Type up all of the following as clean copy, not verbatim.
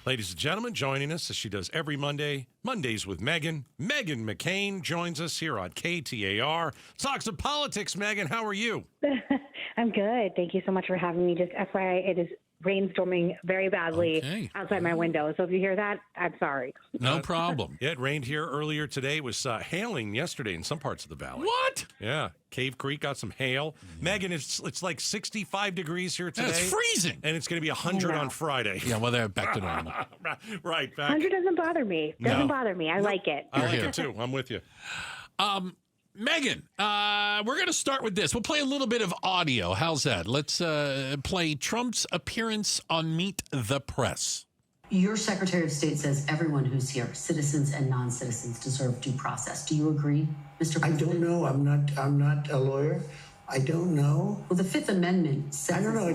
Ladies and gentlemen, joining us as she does every Monday, Mondays with Meghan. Meghan McCain joins us here on KTAR. Talk some politics, Meghan. How are you? I'm good. Thank you so much for having me. Just FYI, it is rainstorming very badly outside my window. So if you hear that, I'm sorry. No problem. Yeah, it rained here earlier today. It was hailing yesterday in some parts of the valley. What? Yeah. Cave Creek got some hail. Meghan, it's like 65 degrees here today. It's freezing. And it's going to be 100 on Friday. Yeah, well, they're back to normal. Right. Back. 100 doesn't bother me. Doesn't bother me. I like it. I like it, too. I'm with you. Meghan, we're going to start with this. We'll play a little bit of audio. How's that? Let's play Trump's appearance on Meet the Press. Your Secretary of State says everyone who's here, citizens and non-citizens, deserve due process. Do you agree, Mr. President? I don't know. I'm not a lawyer. I don't know. Well, the Fifth Amendment says... I don't know.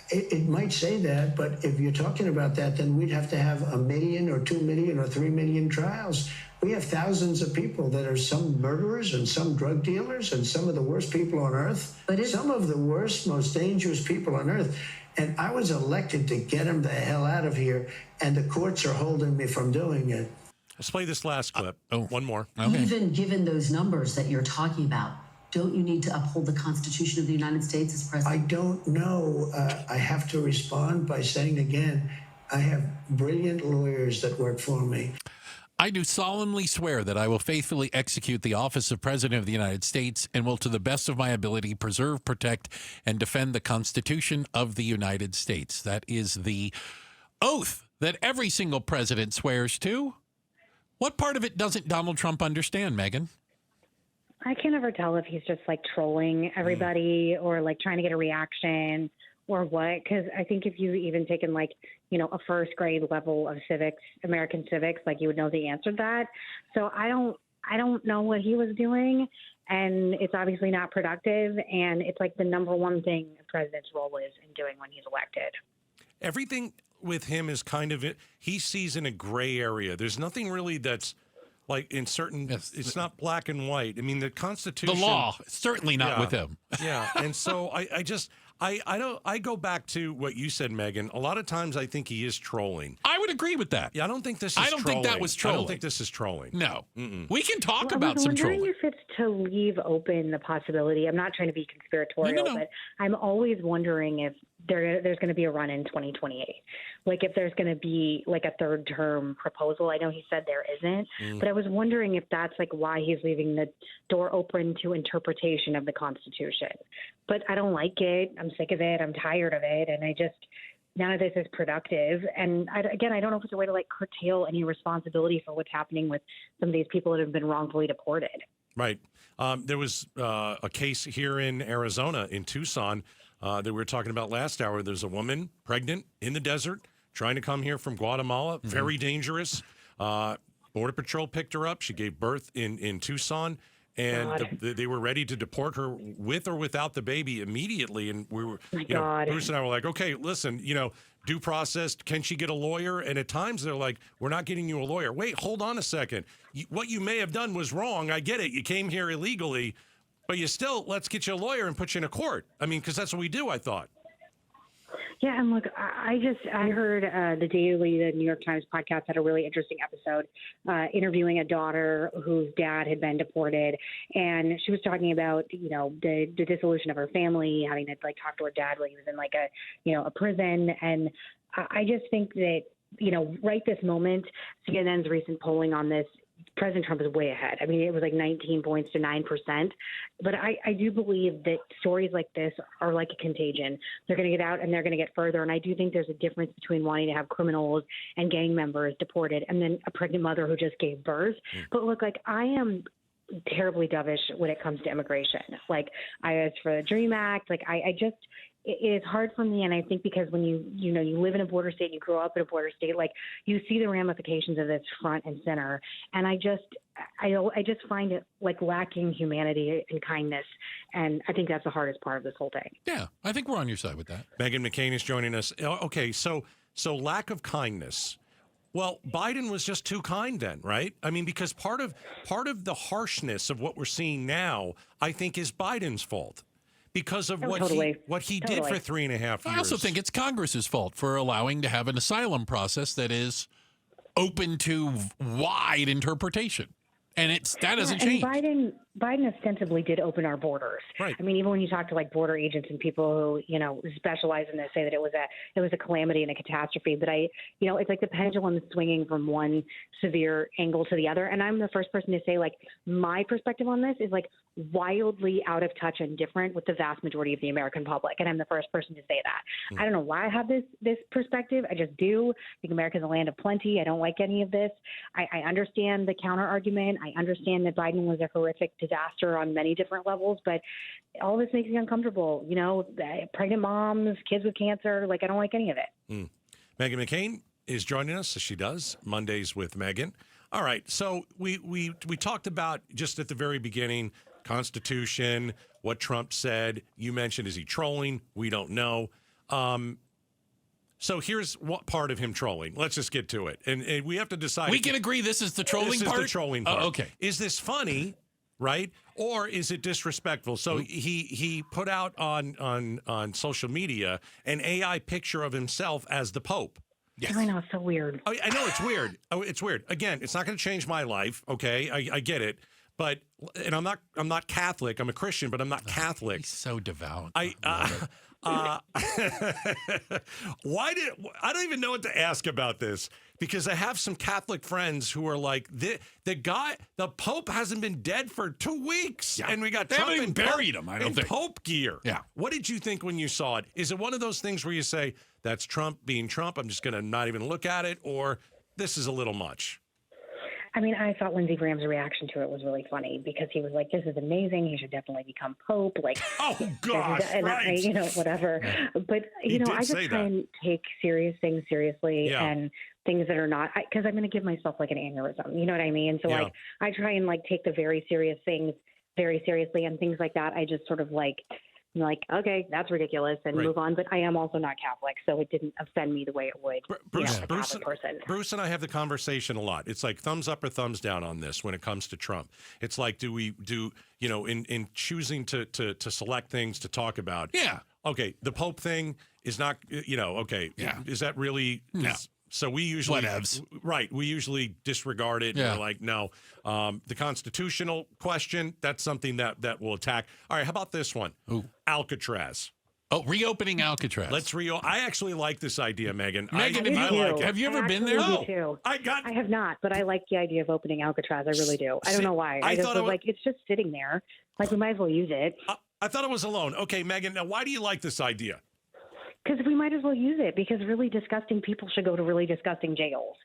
It might say that, but if you're talking about that, then we'd have to have 1 million or 2 million or 3 million trials. We have thousands of people that are some murderers and some drug dealers and some of the worst people on earth. Some of the worst, most dangerous people on earth. And I was elected to get them the hell out of here, and the courts are holding me from doing it. Let's play this last clip. One more. Okay. Even given those numbers that you're talking about, don't you need to uphold the Constitution of the United States as president? I don't know. I have to respond by saying again, I have brilliant lawyers that work for me. I do solemnly swear that I will faithfully execute the office of President of the United States and will, to the best of my ability, preserve, protect, and defend the Constitution of the United States. That is the oath that every single president swears to. What part of it doesn't Donald Trump understand, Meghan? I can never tell if he's just like trolling everybody or like trying to get a reaction or what. Because I think if you even taken like, a first grade level of civics, American civics, like you would know the answer to that. So I don't know what he was doing, and it's obviously not productive. And it's like the number one thing a president's role is in doing when he's elected. Everything with him is kind of he sees in a gray area. There's nothing really that's like in certain. Yes. It's not black and white. I mean, the Constitution, The law, certainly not with him. Yeah, and so I go back to what you said, Meghan. A lot of times I think he is trolling. I would agree with that. Yeah, I don't think this is I don't trolling. think that was trolling. I don't think this is trolling. No. Mm-mm. We can talk Well, about I some was wondering trolling. if it's to leave open the possibility. I'm not trying to be conspiratorial, No. but I'm always wondering if there's going to be a run in 2028. Like if there's going to be like a third term proposal. I know he said there isn't, but I was wondering if that's like why he's leaving the door open to interpretation of the Constitution. But I don't like it. I'm sick of it. I'm tired of it. And none of this is productive. And I don't know if it's a way to like curtail any responsibility for what's happening with some of these people that have been wrongfully deported. Right. There was a case here in Arizona, in Tucson, that we were talking about last hour. There's a woman pregnant in the desert trying to come here from Guatemala. Very dangerous. Border Patrol picked her up. She gave birth in Tucson. And they were ready to deport her with or without the baby immediately. And we were, Bruce and I were like, okay, listen, due process. Can she get a lawyer? And at times they're like, we're not getting you a lawyer. Wait, hold on a second. What you may have done was wrong. I get it. You came here illegally, but let's get you a lawyer and put you in a court. I mean, because that's what we do, I thought. Yeah, and look, I heard the New York Times podcast had a really interesting episode interviewing a daughter whose dad had been deported, and she was talking about the dissolution of her family, having to like talk to her dad while he was in like a prison, and I just think that right this moment, CNN's recent polling on this, President Trump is way ahead. I mean, it was like 19 points to 9%. But I do believe that stories like this are like a contagion. They're going to get out and they're going to get further. And I do think there's a difference between wanting to have criminals and gang members deported and then a pregnant mother who just gave birth. But look, like I am terribly dovish when it comes to immigration. Like I was for the DREAM Act. Like it is hard for me, and I think because when you live in a border state, you grow up in a border state, like you see the ramifications of this front and center, and I just find it like lacking humanity and kindness, and I think that's the hardest part of this whole thing. Yeah, I think we're on your side with that. Meghan McCain is joining us. Okay, so lack of kindness. Well, Biden was just too kind then, right? I mean, because part of the harshness of what we're seeing now, I think, is Biden's fault. because of Oh, what totally. he did Totally. for 3.5 years. I also think it's Congress's fault for allowing to have an asylum process that is open to wide interpretation. And that hasn't and changed. Biden ostensibly did open our borders. Right. I mean, even when you talk to like border agents and people who specialize in this, say that it was a calamity and a catastrophe. But it's like the pendulum is swinging from one severe angle to the other. And I'm the first person to say, like, my perspective on this is like wildly out of touch and different with the vast majority of the American public. And I'm the first person to say that. I don't know why I have this perspective. I just do. I think America's a land of plenty. I don't like any of this. I understand the counter argument. I understand that Biden was a horrific disaster on many different levels, but all this makes me uncomfortable. Pregnant moms, kids with cancer, like I don't like any of it. Meghan McCain is joining us, as she does, Mondays with Meghan. All right, so we talked about just at the very beginning, Constitution, what Trump said. You mentioned, is he trolling? We don't know. So here's what part of him trolling. Let's just get to it. And we have to decide. We can agree this is the trolling part? This is the trolling part. Oh, okay. Is this funny, right? Or is it disrespectful? So he put out on social media an AI picture of himself as the Pope. Yes. I know, it's so weird. I know it's weird. It's weird. Again, it's not going to change my life. Okay, I get it. But I'm not Catholic. I'm a Christian, but I'm not Catholic. He's so devout. Why I don't even know what to ask about this, because I have some Catholic friends who are like, the Pope hasn't been dead for 2 weeks, and we got They Trump haven't even in buried him, I don't in think. Pope gear. Yeah. What did you think when you saw it? Is it one of those things where you say, that's Trump being Trump, I'm just going to not even look at it, or this is a little much? I mean, I thought Lindsey Graham's reaction to it was really funny because he was like, "This is amazing. He should definitely become Pope." Like, Oh gosh, and right? whatever. But He did I just say try that. and take serious things seriously, Yeah. and things that are not, because I'm going to give myself like an aneurysm. You know what I mean? So Yeah. like, I try and like take the very serious things very seriously, and things like that. I just sort of like. I'm like, okay, that's ridiculous, and Right. move on. But I am also not Catholic, so it didn't offend me the way it would Bruce, a Bruce, Catholic person. Bruce and I have the conversation a lot. It's like thumbs up or thumbs down on this when it comes to Trump. It's like, in choosing to select things to talk about. Yeah. Okay, the Pope thing is not, okay. Yeah. Is that really? No. So we usually, Whatevs. right, we usually disregard it. Yeah. We're like, no. The constitutional question, that's something that we'll attack. All right, how about this one? Ooh. Alcatraz. Oh, reopening Alcatraz. I actually like this idea, Megan. Megan, I like it. have you ever been I there? actually do No. too. I have not, but I like the idea of opening Alcatraz. I really do. I don't know why. I I just thought was it was- like, it's just sitting there. Like, we might as well use it. I thought it was alone. Okay, Megan, now why do you like this idea? Because we might as well use it, because really disgusting people should go to really disgusting jails.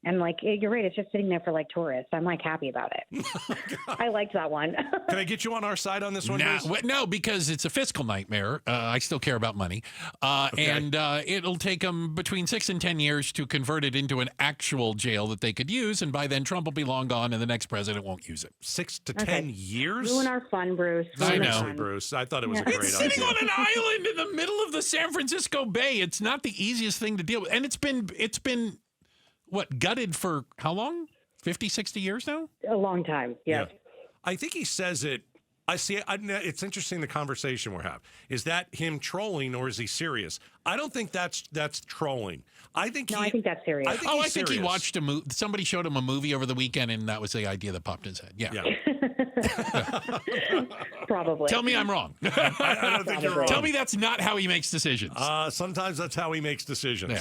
And like, you're right, it's just sitting there for like tourists. I'm like happy about it. I liked that one. Can I get you on our side on this one, Bruce? No, because it's a fiscal nightmare. I still care about money. And it'll take them between 6 and 10 years to convert it into an actual jail that they could use. And by then, Trump will be long gone and the next president won't use it. 6 to Okay. 10 years? Ruin our fun, Bruce. I Ruin our know. Seriously, fun. Bruce. I thought it was a Yeah. great It's sitting idea. on an island in the middle of the San Francisco Bay. It's not the easiest thing to deal with. And it's been what, gutted for how long? 50, 60 years now? A long time. Yes. Yeah. I think he says it. I see. It's interesting the conversation we're having. Is that him trolling or is he serious? I don't think that's trolling. I think No, I think that's serious. I think I he's think he serious. watched a movie. Somebody showed him a movie over the weekend, and that was the idea that popped in his head. Yeah. Probably. Tell me I'm wrong. I don't think you're wrong. Tell me that's not how he makes decisions. Sometimes that's how he makes decisions.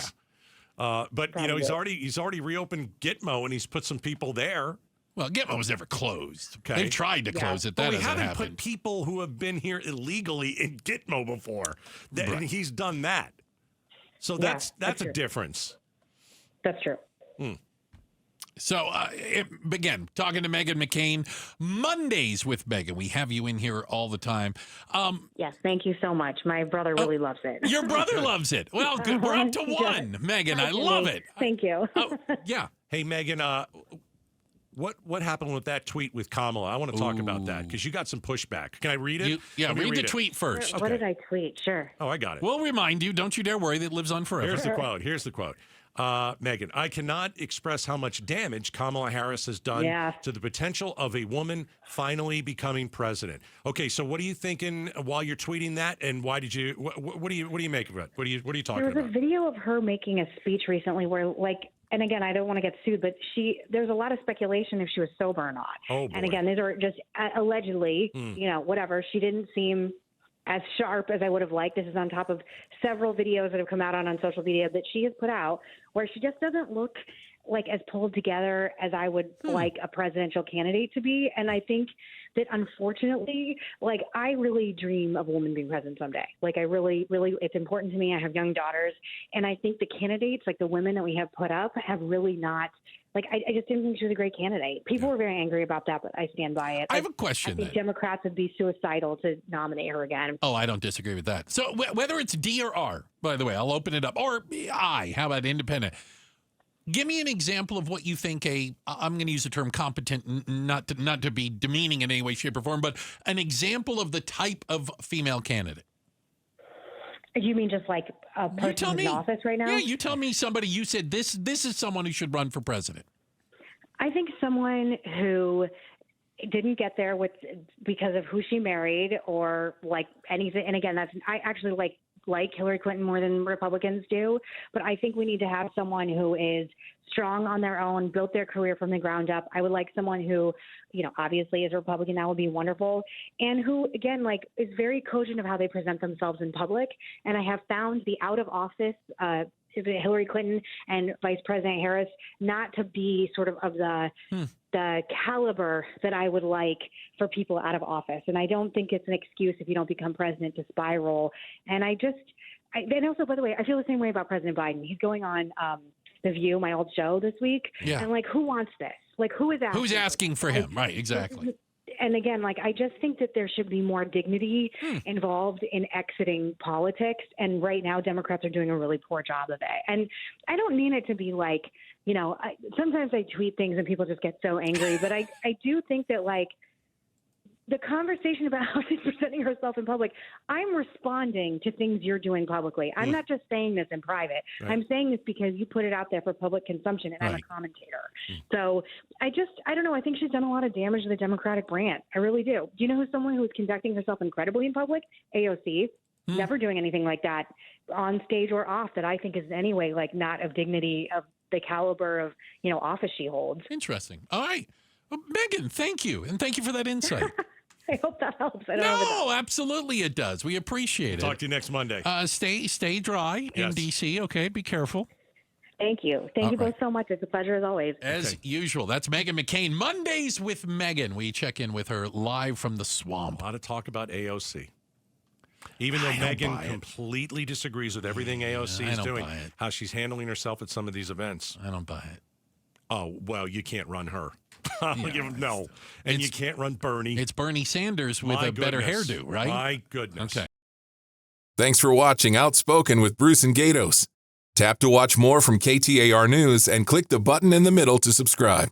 Yeah. But Probably. he's already reopened Gitmo and he's put some people there. Well, Gitmo was never closed. Okay. They've tried to close it. But That we hasn't haven't happened. put people who have been here illegally in Gitmo before. And Right. he's done that. So Yeah, that's that's a true. difference. That's true. So, again, talking to Meghan McCain, Mondays with Meghan. We have you in here all the time. Yes. Thank you so much. My brother really loves it. Your brother loves it. Well, good. We're up to He does. one, Meghan. I love it. Thank you. Oh, yeah. Hey, Megan, what happened with that tweet with Kamala? I want to talk about that because you got some pushback. Can I read it? Let me Read the it. tweet first. What did I tweet? Sure. Oh, I got it. We'll remind you, don't you dare worry, that lives on forever. Here's the quote. Meghan, I cannot express how much damage Kamala Harris has done to the potential of a woman finally becoming president. Okay, so what are you thinking while you're tweeting that, and why did you? What do you make of it? What are you talking about? There was a video of her making a speech recently where, like, and again, I don't want to get sued, but there's a lot of speculation if she was sober or not. Oh, boy. And again, these are just allegedly, whatever. She didn't seem as sharp as I would have liked. This is on top of several videos that have come out on social media that she has put out where she just doesn't look like as pulled together as I would like a presidential candidate to be. And I think that unfortunately, like, I really dream of a woman being president someday. Like, I really, really, it's important to me. I have young daughters. And I think the candidates, like the women that we have put up, have really not, like, I just didn't think she was a great candidate. People were very angry about that, but I stand by it. I have a question. I think Democrats would be suicidal to nominate her again. Oh, I don't disagree with that. So whether it's D or R, by the way, I'll open it up, or I, how about independent? Give me an example of what you think I'm going to use the term competent, not to be demeaning in any way, shape, or form, but an example of the type of female candidate. You mean just like a person who's in office right now? Yeah, you tell me somebody you said this is someone who should run for president. I think someone who didn't get there because of who she married or like anything. And again, I actually like Hillary Clinton more than Republicans do, but I think we need to have someone who is strong on their own, built their career from the ground up. I would like someone who, obviously is a Republican, that would be wonderful, and who, again, like, is very cogent of how they present themselves in public. And I have found the out of office Hillary Clinton and Vice President Harris not to be sort of the caliber that I would like for people out of office. And I don't think it's an excuse if you don't become president to spiral. And and also, by the way, I feel the same way about President Biden. He's going on The View, my old show, this week. Yeah. And like, who wants this? Like, who's asking for him? Right, exactly. And again, like, I just think that there should be more dignity involved in exiting politics. And right now, Democrats are doing a really poor job of it. And I don't mean it to be like, sometimes I tweet things and people just get so angry. But I do think that, like, the conversation about how she's presenting herself in public, I'm responding to things you're doing publicly. I'm not just saying this in private. Right. I'm saying this because you put it out there for public consumption, and I'm a commentator. So I don't know. I think she's done a lot of damage to the Democratic brand. I really do. Do you know someone who's conducting herself incredibly in public? AOC. Never doing anything like that on stage or off that I think is anyway, like, not of dignity, of the caliber of, office she holds. Interesting. All right. Well, Meghan, thank you. And thank you for that insight. I hope that helps. Absolutely it does. We appreciate it. Talk to you next Monday. Stay dry in D.C., okay? Be careful. Thank you. Thank you both so much. It's a pleasure as always. As usual. That's Meghan McCain. Mondays with Meghan. We check in with her live from the swamp. A lot of talk about AOC. Even though Meghan completely disagrees with everything AOC is doing, how she's handling herself at some of these events. I don't buy it. Oh, well, you can't run her. No. And you can't run Bernie. It's Bernie Sanders with a better hairdo, right? My goodness. Okay. Thanks for watching Outspoken with Bruce and Gaydos. Tap to watch more from KTAR News and click the button in the middle to subscribe.